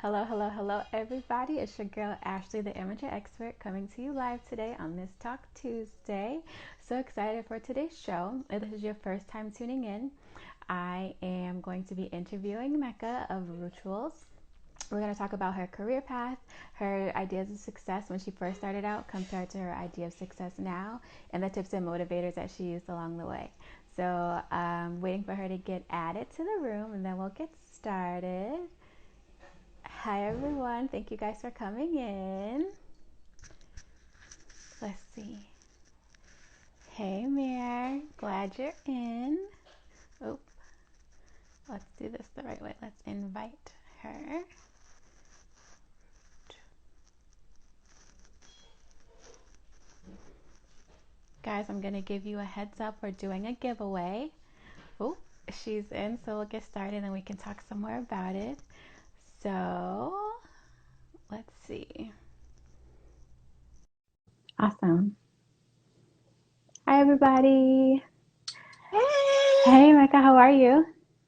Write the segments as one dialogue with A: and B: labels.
A: Hello, hello, hello, everybody. It's your girl Ashley, the amateur expert, coming to you live today on this Talk Tuesday. So excited for today's show. If this is your first time tuning in, I am going to be interviewing Mecca of Rootuals. We're going to talk about her career path, her ideas of success when she first started out compared to her idea of success now, and the tips and motivators that she used along the way. So I'm waiting for her to get added to the room, and then we'll get started. Hi, everyone. Thank you guys for coming in. Let's see. Hey, Mir. Glad you're in. Oh, let's do this the right way. Let's invite her. Guys, I'm going to give you a heads up. We're doing a giveaway. Oh, she's in, so we'll get started and we can talk some more about it. So, let's see. Awesome. Hi, everybody.
B: Hey,
A: Hey, Mecca, how are you?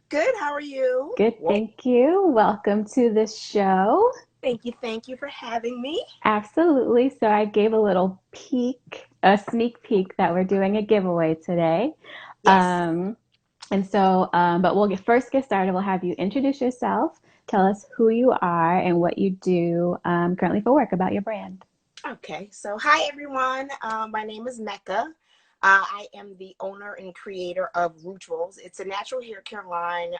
B: good. How are you?
A: Good,
B: Well,
A: thank you. Welcome to the show.
B: thank you for having me.
A: Absolutely. So I gave a little peek, a sneak peek that we're doing a giveaway today.
B: Yes.
A: Um, but we'll first get started. We'll have you introduce yourself, tell us who you are and what you do currently for work, about your brand.
B: Okay. So, hi everyone. My name is Mecca. I am the owner and creator of Rootuals. It's a natural hair care line.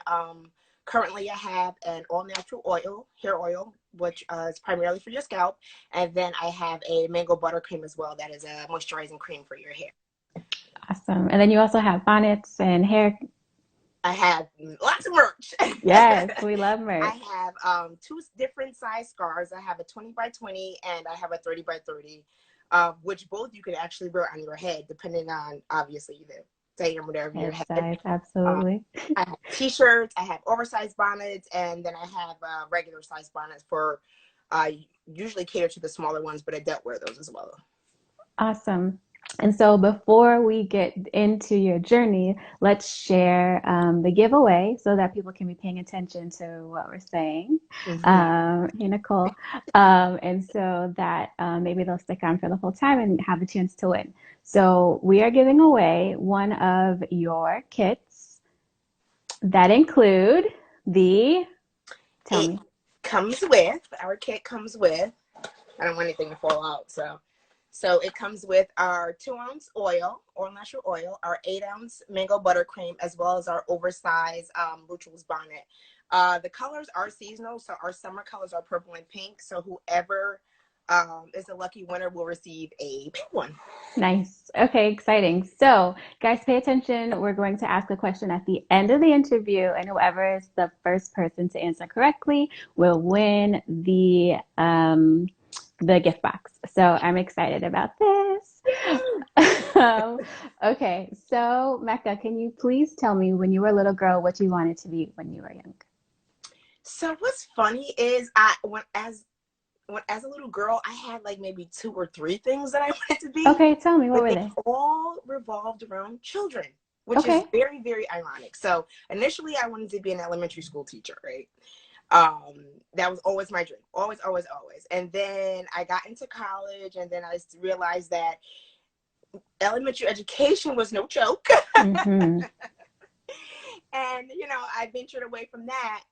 B: Currently, I have an all natural hair oil, which is primarily for your scalp, and then I have a mango buttercream as well. That is a moisturizing cream for your hair.
A: Awesome. And then you also have bonnets and hair.
B: I have lots of merch.
A: Yes, we love
B: I
A: merch.
B: have two different size scarves. I have a 20 by 20 and I have a 30 by 30, which both you could actually wear on your head, depending on obviously the day or whatever your
A: Head
B: head.
A: size,
B: Um,
A: absolutely.
B: I have t-shirts, I have oversized bonnets, and then I have regular size bonnets for usually cater to the smaller ones, but I don't wear those as well.
A: Awesome. And so before we get into your journey, let's share the giveaway so that people can be paying attention to what we're saying.
B: Hmm.
A: Hey, Nicole. And so that maybe they'll stick on for the whole time and have a chance to win. So we are giving away one of your kits that include the, tell
B: It
A: me.
B: comes with, our kit comes with, I don't want anything to fall out, so it comes with our 2 ounce oil natural oil, our 8 ounce mango buttercream, as well as our oversized Rootuals bonnet. The colors are seasonal, so our summer colors are purple and pink. So whoever is a lucky winner will receive a pink one.
A: Nice. Okay, exciting. So, guys, pay attention. We're going to ask a question at the end of the interview, and whoever is the first person to answer correctly will win the gift box. So, I'm excited about this. Um, okay, so Mecca, can you please tell me when you were a little girl what you wanted to be when you were young?
B: So what's funny is as a little girl, I had like maybe two or three things that I wanted to be,
A: Okay, tell me, what
B: but
A: were
B: they
A: they?
B: all revolved around children, which is
A: Okay.
B: very, very ironic. So initially, I wanted to be an elementary school teacher, right? That was always my dream, always, always, always. And then I got into college, and then I realized that elementary education was no joke.
A: Mm-hmm.
B: And I ventured away from that.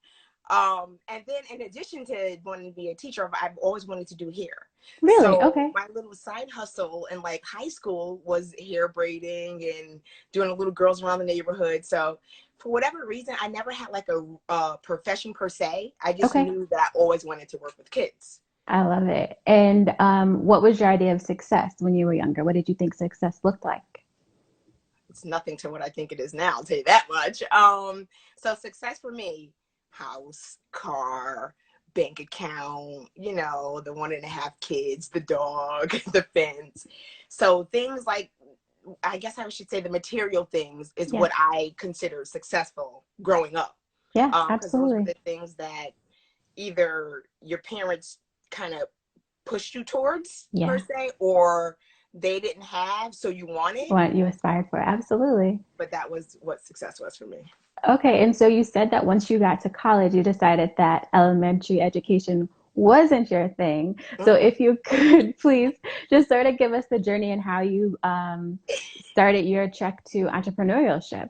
B: And then in addition to wanting to be a teacher, I've always wanted to do hair.
A: Really?
B: So
A: Okay.
B: my little side hustle in like high school was hair braiding and doing a little girls around the neighborhood. So for whatever reason, I never had like a profession per se. I just
A: Okay.
B: knew that I always wanted to work with kids.
A: I love it. And what was your idea of success when you were younger? What did you think success looked like?
B: It's nothing to what I think it is now, I'll tell you that much. So success for me: house, car, bank account, the 1.5 kids, the dog, the fence. So things like, I guess I should say, the material things is
A: Yeah.
B: what I consider successful growing up.
A: Yeah,
B: Because those were
A: absolutely.
B: the things that either your parents kind of pushed you towards per
A: Yeah.
B: se, or they didn't have, so you wanted.
A: What you aspired for. Absolutely.
B: But that was what success was for me.
A: Okay, and so you said that once you got to college, you decided that elementary education wasn't your thing. So
B: Mm-mm.
A: if you could please just sort of give us the journey and how you started your trek to entrepreneurship.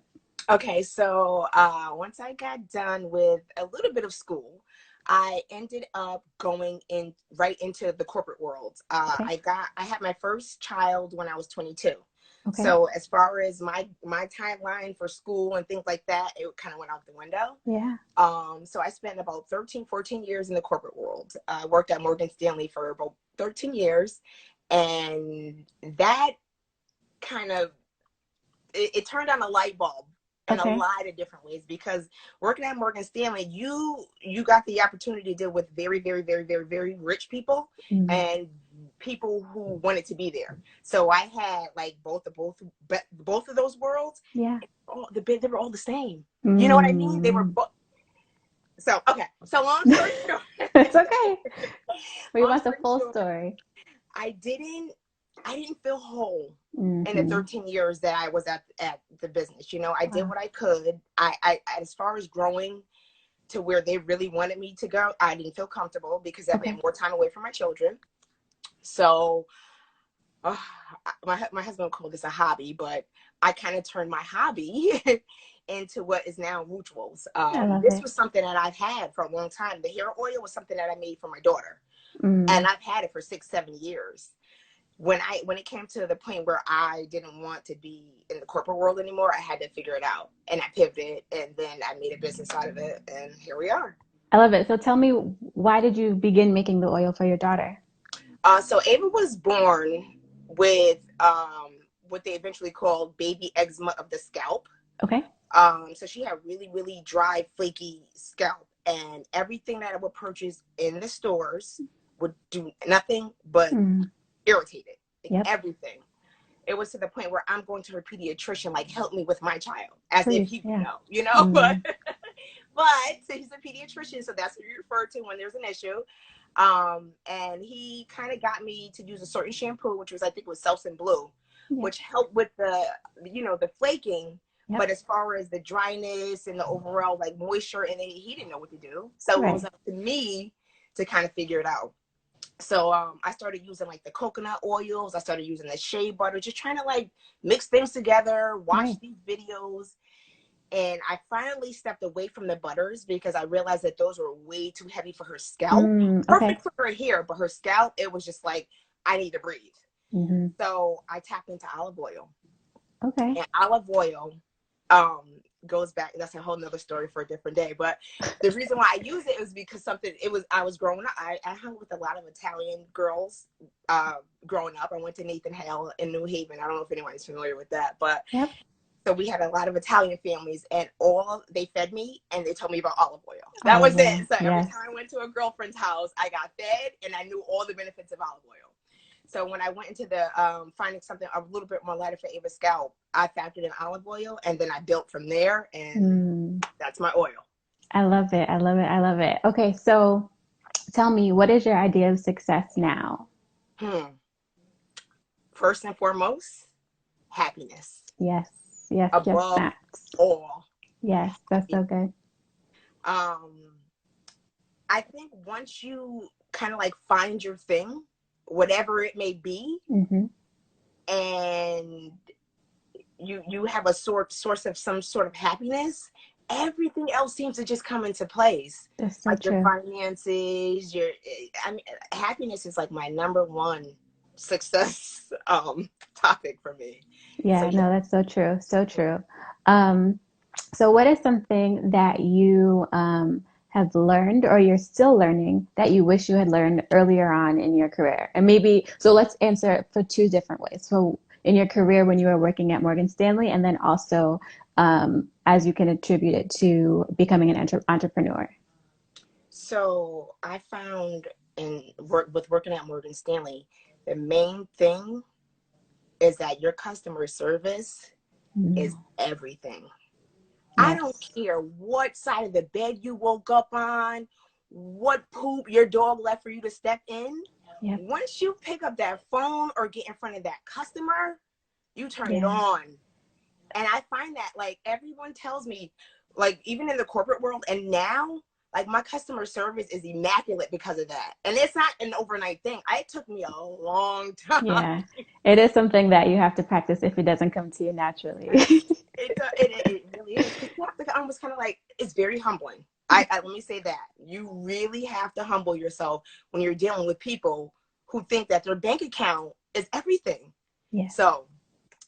B: Okay, so once I got done with a little bit of school, I ended up going in right into the corporate world.
A: Okay,
B: I had my first child when I was 22.
A: okay,
B: So as far as my timeline for school and things like that, it kind of went out the window.
A: yeah,
B: So I spent about 13, 14 years in the corporate world. I worked at Morgan Stanley for about 13 years, and that kind of it turned on a light bulb in a
A: okay,
B: lot of different ways, because working at Morgan Stanley, you got the opportunity to deal with very, very, very, very, very rich people
A: mm,
B: and people who wanted to be there. So I had like both of those worlds.
A: yeah,
B: They were all the same. You know what I mean? They were
A: mm.
B: both. So okay. So long story short,
A: It's okay. We
B: long
A: want the
B: story
A: full
B: short,
A: story.
B: I didn't I didn't feel whole in the
A: Hmm.
B: 13 years that I was at the business. You know, I did
A: Wow.
B: what I could. As far as growing to where they really wanted me to go, I didn't feel comfortable because that
A: Okay.
B: meant more time away from my children. So uh, my husband called this a hobby, but I kind of turned my hobby into what is now Rootuals.
A: I love
B: This
A: it.
B: was something that I've had for a long time. The hair oil was something that I made for my daughter, and
A: Mm.
B: I've had it for 6, 7 years. When it came to the point where I didn't want to be in the corporate world anymore, I had to figure it out, and I pivoted, and then I made a business out of it, and here we are.
A: I love it. So tell me, why did you begin making the oil for your daughter?
B: So Ava was born with what they eventually called baby eczema of the scalp.
A: Okay.
B: So she had really, really dry, flaky scalp, and everything that I would purchase in the stores would do nothing but
A: Mm.
B: irritate it. Like
A: Yep.
B: everything. It was to the point where I'm going to her pediatrician, like, help me with my child, as if
A: Please.
B: he would
A: Yeah.
B: know, but
A: Mm.
B: but so he's a pediatrician, so that's what you refer to when there's an issue. And he kind of got me to use a certain shampoo, which was, I think, was Selsun Blue,
A: Yeah.
B: which helped with the flaking.
A: Yep.
B: But as far as the dryness and the overall like moisture, and he didn't know what to do, so it was
A: Right.
B: up to me to kind of figure it out. So I started using like the coconut oils. I started using the shea butter, just trying to like mix things together, watch
A: Right.
B: these videos. And I finally stepped away from the butters because I realized that those were way too heavy for her scalp.
A: Mm. Okay.
B: Perfect for her hair, but her scalp, it was just like, I need to breathe.
A: Hmm.
B: So I tapped into olive oil.
A: Okay.
B: And olive oil um, goes back. That's a whole nother story for a different day. But the reason why I use it is because I was growing up. I hung with a lot of Italian girls growing up. I went to Nathan Hale in New Haven. I don't know if anyone's familiar with that, but
A: Yep.
B: so we had a lot of Italian families, and all they fed me and they told me about olive oil. That
A: Olive
B: was
A: oil.
B: it. So every
A: Yes.
B: time I went to a girlfriend's house, I got fed and I knew all the benefits of olive oil. So when I went into the finding something a little bit more lighter for Ava's scalp, I factored in olive oil, and then I built from there, and
A: Mm.
B: that's my oil.
A: I love it. I love it. I love it. Okay. So tell me, what is your idea of success now?
B: Hmm. First and foremost, happiness
A: Yes. Yes. Yes.
B: above
A: Snacks.
B: all.
A: Yes. That's so good.
B: Um, I think once you kind of like find your thing, whatever it may be,
A: Hmm.
B: and you have a source of some sort of happiness, everything else seems to just come into place.
A: That's so
B: Like your
A: true.
B: finances, I mean, happiness is like my number one success topic for me. So
A: Yeah,
B: yeah.
A: no, that's so true. So true. Um, so what is something that you have learned or you're still learning that you wish you had learned earlier on in your career? And maybe, so let's answer it for two different ways. So in your career when you were working at Morgan Stanley, and then also as you can attribute it to becoming an entrepreneur.
B: So I found working at Morgan Stanley, the main thing is that your customer service is
A: Mm.
B: everything. I don't
A: Yes.
B: care what side of the bed you woke up on, what poop your dog left for you to step in.
A: Yep.
B: Once you pick up that phone or get in front of that customer, you turn it
A: Yeah.
B: on. And I find that like everyone tells me, like even in the corporate world. And now, like my customer service is immaculate because of that. And it's not an overnight thing. It took me a long time.
A: Yeah, it is something that you have to practice if it doesn't come to you naturally.
B: It really is, because you have to almost kind of like, it's very humbling. Let me say that you really have to humble yourself when you're dealing with people who think that their bank account is everything.
A: Yeah.
B: So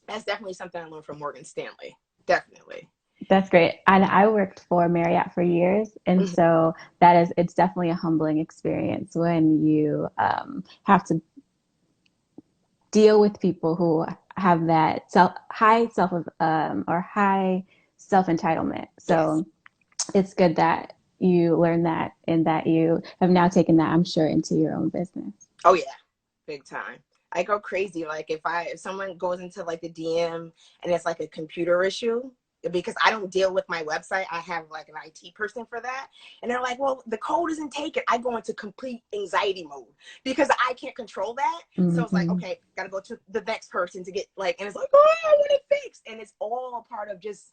B: that's definitely something I learned from Morgan Stanley. Definitely.
A: That's great. And I worked for Marriott for years. And
B: Mhm.
A: so it's definitely a humbling experience when you have to deal with people who have that high self or high self entitlement.
B: Yes.
A: So it's good that you learn that and that you have now taken that, I'm sure, into your own business.
B: Oh yeah, big time. I go crazy. Like if someone goes into like the DM and it's like a computer issue, because I don't deal with my website, I have like an IT person for that. And they're like, well, the code isn't taken. I go into complete anxiety mode because I can't control that. So it's like,
A: Mm-hmm.
B: okay, gotta go to the next person to get like, and it's like, oh, I want it fixed. And it's all a part of just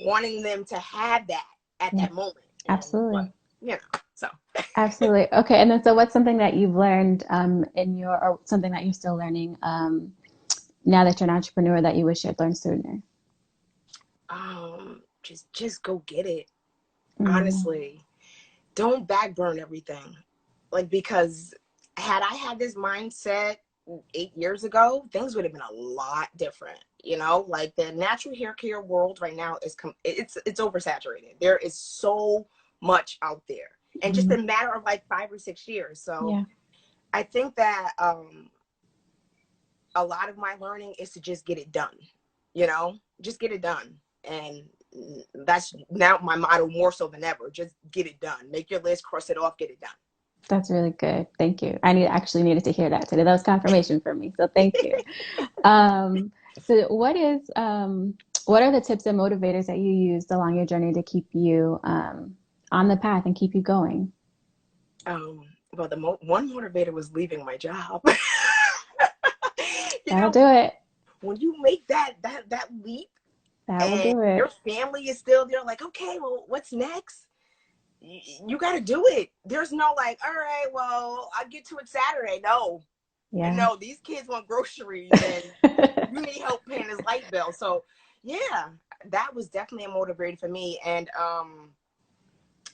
B: wanting them to have that at
A: Yeah,
B: that moment. And
A: absolutely.
B: but you know, so
A: Absolutely. Okay. And then, so what's something that you've learned or something that you're still learning now that you're an entrepreneur that you wish you'd learned sooner?
B: just go get it.
A: Mm,
B: Honestly, don't backburn everything. Like, because had I had this mindset 8 years ago, things would have been a lot different. You know, like the natural hair care world right now it's oversaturated. There is so much out there, and just
A: mm,
B: a matter of like 5 or 6 years. So
A: yeah,
B: I think that a lot of my learning is to just get it done. You know, just get it done. And that's now my motto more so than ever. Just get it done. Make your list, cross it off, get it
A: that's really good. Thank you. Actually needed to hear that today. That was confirmation for me. So thank you.
B: done.
A: So what are the tips and motivators that you used along your journey to keep you on the path and keep you going?
B: Well, the one motivator was leaving my job. You
A: That'll
B: know,
A: do it.
B: when you make that leap
A: That will
B: and
A: do
B: your
A: it.
B: family is still there, like, okay, well, what's next? You got to do it. There's no like, all right, well, I'll get to it Saturday. No,
A: Yeah.
B: no, these kids want groceries and you need help paying his light bill. So yeah, that was definitely a motivator for me. And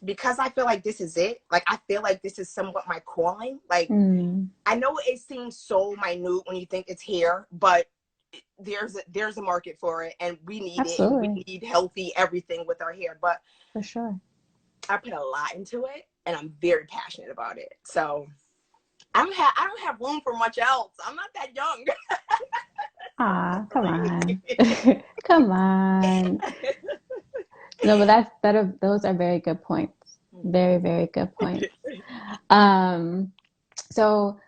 B: because I feel like this is it, like I feel like this is somewhat my calling. Like
A: Mm,
B: I know it seems so minute when you think it's hair, but there's a market for it, and we need it, and we
A: absolutely.
B: need healthy everything with our hair. But
A: For sure.
B: I put a lot into it, and I'm very passionate about it. So I don't have room for much else. I'm not that young.
A: Ah, come on.
B: Sorry.
A: Come on. No, but those are very good points. Very, very good points. Um, so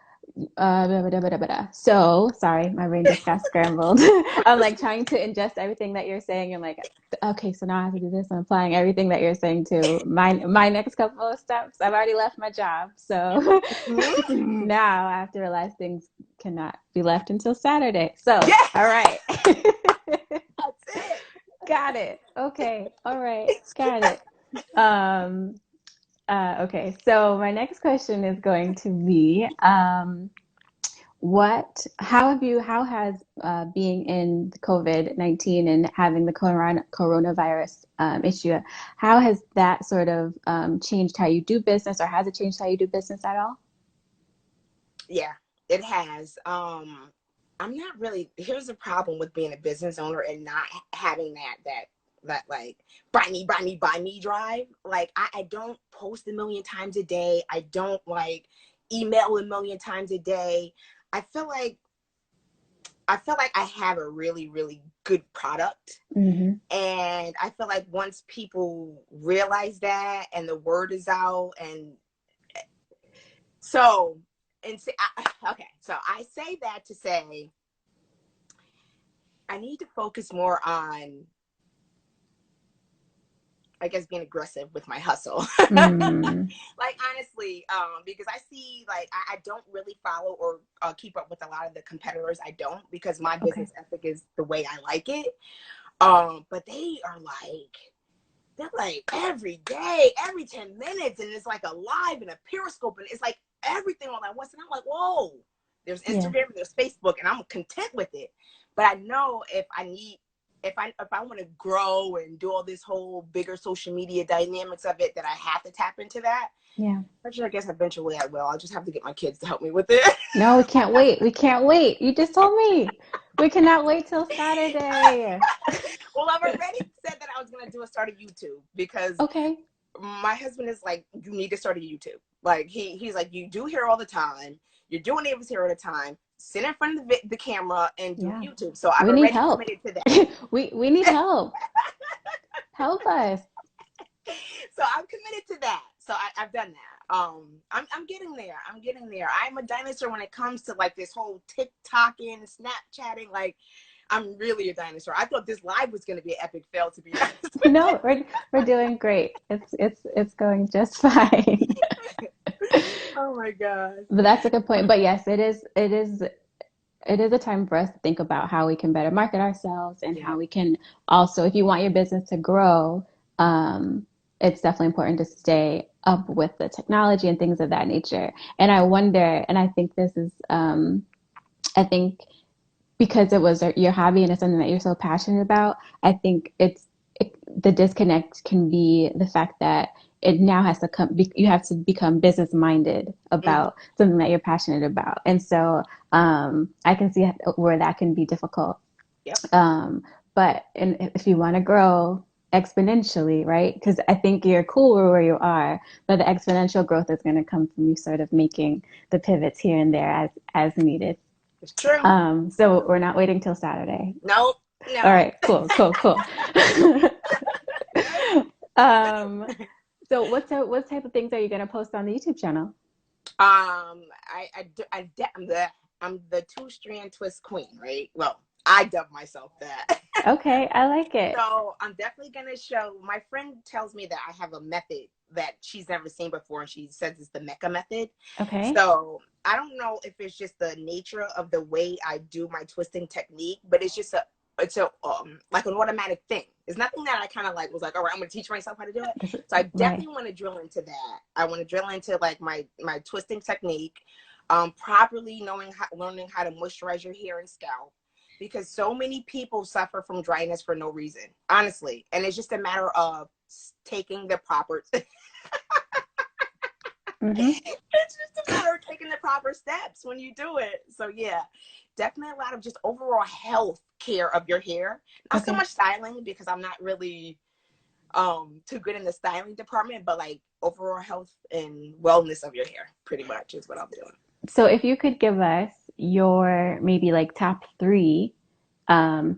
A: so sorry, my brain just got scrambled. I'm like trying to ingest everything that you're saying and like, okay, so now I have to do this. I'm applying everything that you're saying to my next couple of steps. I've already left my job, so
B: Mhm.
A: now I have to realize things cannot be left until Saturday. So,
B: Yeah,
A: all right.
B: that's it.
A: Got it. Okay. All right. Got it. Um, okay. So my next question is going to be, how has being in COVID-19 and having the coronavirus issue, how has that sort of changed how you do business, or has it changed how you do business at all?
B: Yeah, it has. I'm not really. Here's the problem with being a business owner and not having that like buy me drive. Like I don't post a million times a day. I don't like email a million times a day. I feel like I have a really really good product,
A: Mm-hmm.
B: and I feel like once people realize that and the word is out, and so and say, okay, so I say that to say I need to focus more on, I guess, being aggressive with my hustle.
A: Mm,
B: Like honestly, because I see like I don't really follow or keep up with a lot of the competitors. I don't, because my
A: okay.
B: business ethic is the way I like it. But they are like they're like every day, every 10 minutes, and it's like a live and a periscope, and it's like everything all at once. And I'm like, whoa, there's
A: Yeah.
B: Instagram, there's Facebook, and I'm content with it. But I know if I want to grow and do all this whole bigger social media dynamics of it, that I have to tap into that.
A: Yeah.
B: Which I guess eventually I will. I'll just have to get my kids to help me with it.
A: No, we can't wait. We can't wait. You just told me. We cannot wait till Saturday.
B: Well, I've already said that I was going to do a start of YouTube because
A: Okay.
B: my husband is like, you need to start a YouTube. Like he's like, you do hair all the time. You're doing Ava's hair all the time. Sit in front of the camera and do
A: Yeah.
B: YouTube. So I've
A: We need
B: already
A: help.
B: committed to that.
A: We need help. Help us.
B: So I'm committed to that. So I've done that. I'm getting there. I'm getting there. I'm a dinosaur when it comes to like this whole TikToking, Snapchatting. Like I'm really a dinosaur. I thought this live was going to be an epic fail, to be honest with you.
A: No, we're doing great. It's going just fine.
B: Oh my God.
A: But that's a good point. But yes, it is a time for us to think about how we can better market ourselves and
B: Yeah.
A: how we can also, if you want your business to grow, it's definitely important to stay up with the technology and things of that nature. And I wonder, and I think this is, I think because it was your hobby and it's something that you're so passionate about, I think the disconnect can be the fact that it now has to come, you have to become business minded
B: Mm-hmm.
A: about something that you're passionate about. And so I can see where that can be difficult.
B: Yep.
A: But if you want to grow exponentially, right? Because I think you're cool where you are, but the exponential growth is going to come from you sort of making the pivots here and there as needed.
B: It's true.
A: So we're not waiting till Saturday.
B: No,
A: All
B: no.
A: right, cool, cool, cool. um, so what type of things are you gonna post on the YouTube channel?
B: I'm the two-strand twist queen, right? Well, I dub myself that.
A: Okay, I like it.
B: So I'm definitely gonna show. My friend tells me that I have a method that she's never seen before, and she says it's the Mecca method.
A: Okay.
B: So I don't know if it's just the nature of the way I do my twisting technique, but it's a like an automatic thing. It's nothing that I kind of like was like, all right, I'm gonna teach myself how to do it. So I
A: Right.
B: definitely want to drill into that. I want to drill into like my twisting technique, properly learning how to moisturize your hair and scalp, because so many people suffer from dryness for no reason, honestly, and it's just a matter of taking the proper
A: Mm-hmm.
B: it's just a matter of taking the proper steps when you do it. So yeah, definitely a lot of just overall health care of your hair. Not so
A: Okay.
B: much styling, because I'm not really too good in the styling department, but like overall health and wellness of your hair pretty much is what I'm doing.
A: So if you could give us your maybe like top three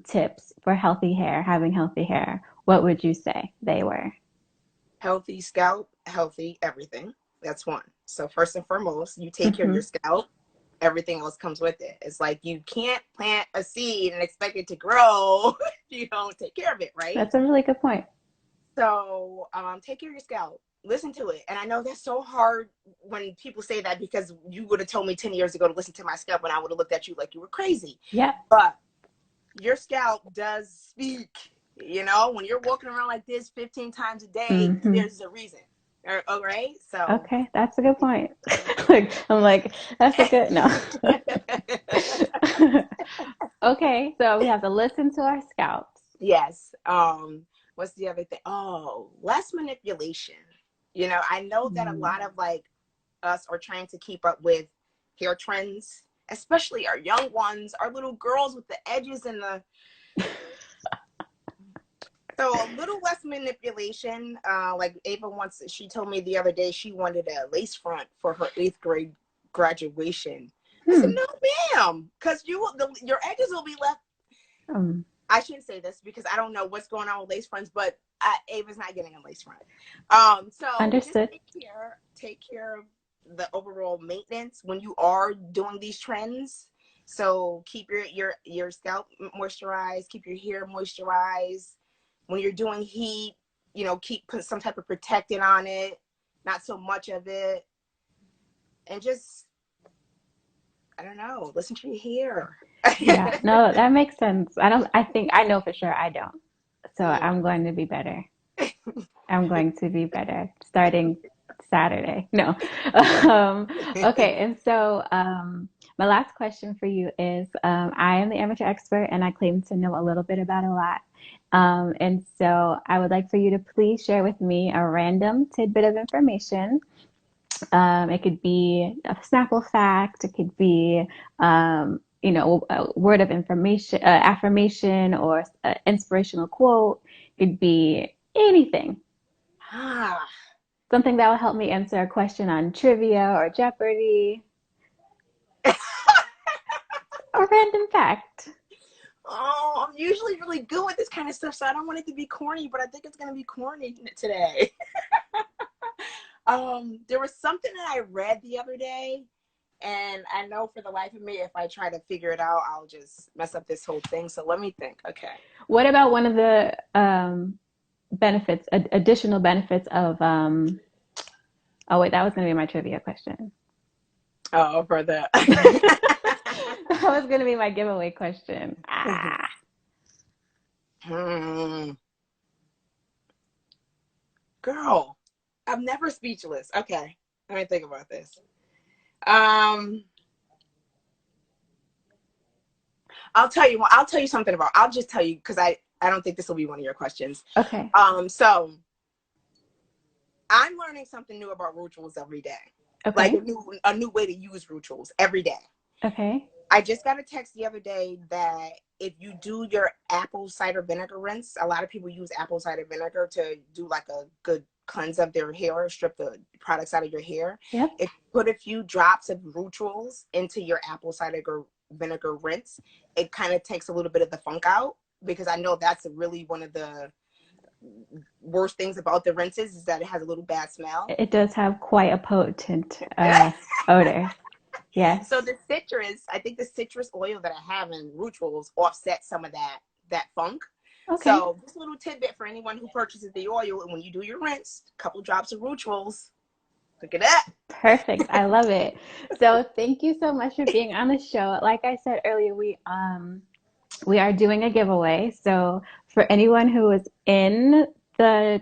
A: tips for healthy hair, having healthy hair, what would you say they were?
B: Healthy scalp, healthy everything. That's one. So first and foremost, you take care of your
A: Mm-hmm.
B: scalp. Everything else comes with it. It's like you can't plant a seed and expect it to grow if you don't take care of it, right?
A: That's a really good point.
B: So take care of your scalp. Listen to it. And I know that's so hard when people say that, because you would have told me 10 years ago to listen to my scalp and I would have looked at you like you were crazy.
A: Yeah.
B: But your scalp does speak. You know, when you're walking around like this 15 times a day,
A: Mm-hmm.
B: there's a reason. All right. So,
A: Okay, that's a good point. Like, I'm like, that's a good no. Okay, so we have to listen to our scalps.
B: yes. What's the other thing? Oh, less manipulation. You know, I know that a
A: Mm.
B: lot of like us are trying to keep up with hair trends, especially our young ones, our little girls with the edges and the. So a little less manipulation. Like Ava once, she told me the other day she wanted a lace front for her 8th grade graduation. I said,
A: Hmm.
B: no, ma'am, because your edges will be left.
A: Um,
B: I shouldn't say this because I don't know what's going on with lace fronts, but Ava's not getting a lace front. So just
A: Understood.
B: take care of the overall maintenance when you are doing these trends. So keep your scalp moisturized, keep your hair moisturized. When you're doing heat, put some type of protectant on it, not so much of it, and just, I don't know, listen to your
A: Yeah,
B: hair.
A: no, that makes sense. I think I know for sure I don't. So
B: Yeah.
A: I'm going to be better. I'm going to be better starting Saturday. No. Um, okay, and so my last question for you is I am the amateur expert and I claim to know a little bit about a lot. And so I would like for you to please share with me a random tidbit of information. It could be a Snapple fact, it could be a word of information, affirmation, or an inspirational quote. It could be anything.
B: Ah.
A: Something that will help me answer a question on trivia or Jeopardy. A random fact.
B: Oh, I'm usually really good with this kind of stuff, so I don't want it to be corny, but I think it's gonna be corny today. There was something that I read the other day, and I know for the life of me, if I try to figure it out, I'll just mess up this whole thing. So let me think. Okay.
A: What about one of the benefits, additional benefits of, oh wait, that was going to be my trivia question.
B: Oh, for the
A: That was going to be my giveaway question. Ah.
B: hmm. Girl, I'm never speechless. Okay, let me think about this. Um, I'll tell you something about. I'll just tell you because I don't think this will be one of your questions.
A: Okay.
B: So I'm learning something new about Rootuals every day, like
A: Okay.
B: a new way to use Rootuals every day.
A: Okay.
B: I just got a text the other day that if you do your apple cider vinegar rinse, a lot of people use apple cider vinegar to do like a good cleanse of their hair, strip the products out of your hair.
A: Yep.
B: If you put a few drops of Rootuals into your apple cider vinegar rinse, it kind of takes a little bit of the funk out, because I know that's really one of the worst things about the rinses is that it has a little bad smell.
A: It does have quite a potent odor. Yes.
B: So I think the citrus oil that I have in Rootuals offsets some of that funk.
A: Okay.
B: So this little tidbit for anyone who purchases the oil, and when you do your rinse, a couple drops of Rootuals. Look at that.
A: Perfect. I love it. So thank you so much for being on the show. Like I said earlier, we are doing a giveaway. So for anyone who is in the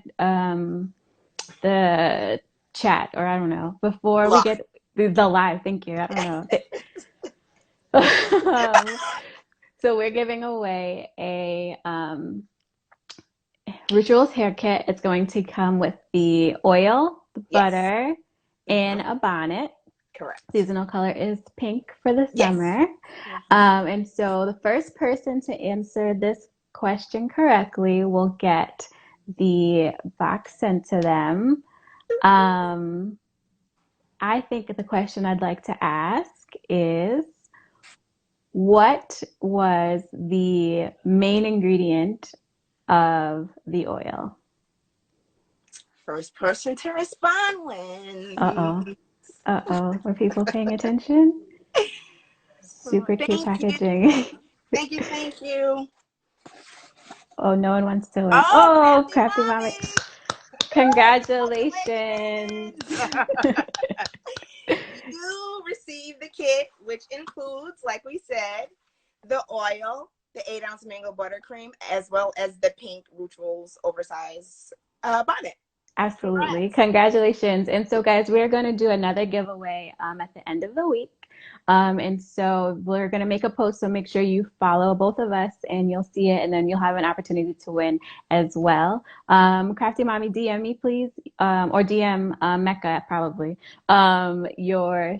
A: chat, or I don't know, before we
B: Look.
A: get the live, thank you. I don't know. Um, so we're giving away a Rituals hair kit. It's going to come with the oil, the
B: Yes.
A: butter, and
B: Mm-hmm.
A: a bonnet.
B: Correct.
A: Seasonal color is pink for the
B: Yes.
A: summer.
B: Mm-hmm.
A: And so the first person to answer this question correctly will get the box sent to them. Um, I think the question I'd like to ask is, what was the main ingredient of the oil?
B: First person to respond
A: Uh-oh.
B: wins.
A: Uh-oh. Were people paying attention? Super cute
B: Thank you.
A: packaging.
B: Thank you. Thank you.
A: Oh, no one wants to win.
B: Oh,
A: Oh,
B: crafty
A: crafty mommy.
B: mommy.
A: Congratulations.
B: Congratulations. You receive the kit, which includes, like we said, the oil, the 8-ounce mango buttercream, as well as the pink Roots oversized bonnet.
A: Absolutely.
B: Congrats.
A: Congratulations. And so, guys, we're going to do another giveaway at the end of the week. And so we're going to make a post. So make sure you follow both of us and you'll see it. And then you'll have an opportunity to win as well. Crafty Mommy, DM me, please, or DM Mecca probably, your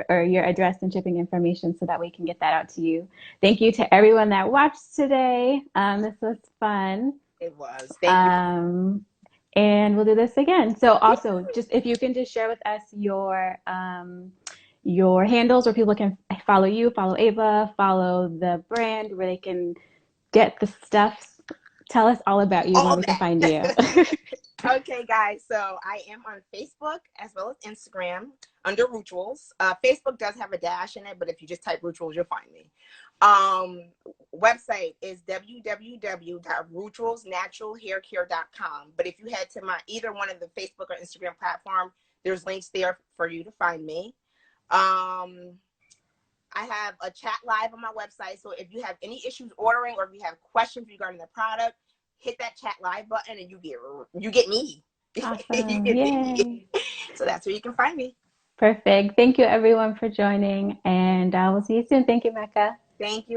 A: or your address and shipping information so that we can get that out to you. Thank you to everyone that watched today. This was fun.
B: It was. Thank you.
A: And we'll do this again. So also, just if you can just share with us your handles where people can follow you, follow Ava, follow the brand, where they can get the stuff. Tell us all about you and where
B: All
A: we can find you.
B: that. Okay, guys. So I am on Facebook as well as Instagram under Rootuals. Facebook does have a dash in it, but if you just type Rootuals, you'll find me. Website is www.rootualsnaturalhaircare.com. But if you head to either one of the Facebook or Instagram platform, there's links there for you to find me. I have a chat live on my website. So if you have any issues ordering or if you have questions regarding the product, hit that chat live button and you get me. You
A: Awesome.
B: get me.
A: Yay.
B: So that's where you can find me.
A: Perfect. Thank you everyone for joining, and I will see you soon. Thank you, Mecca.
B: Thank you.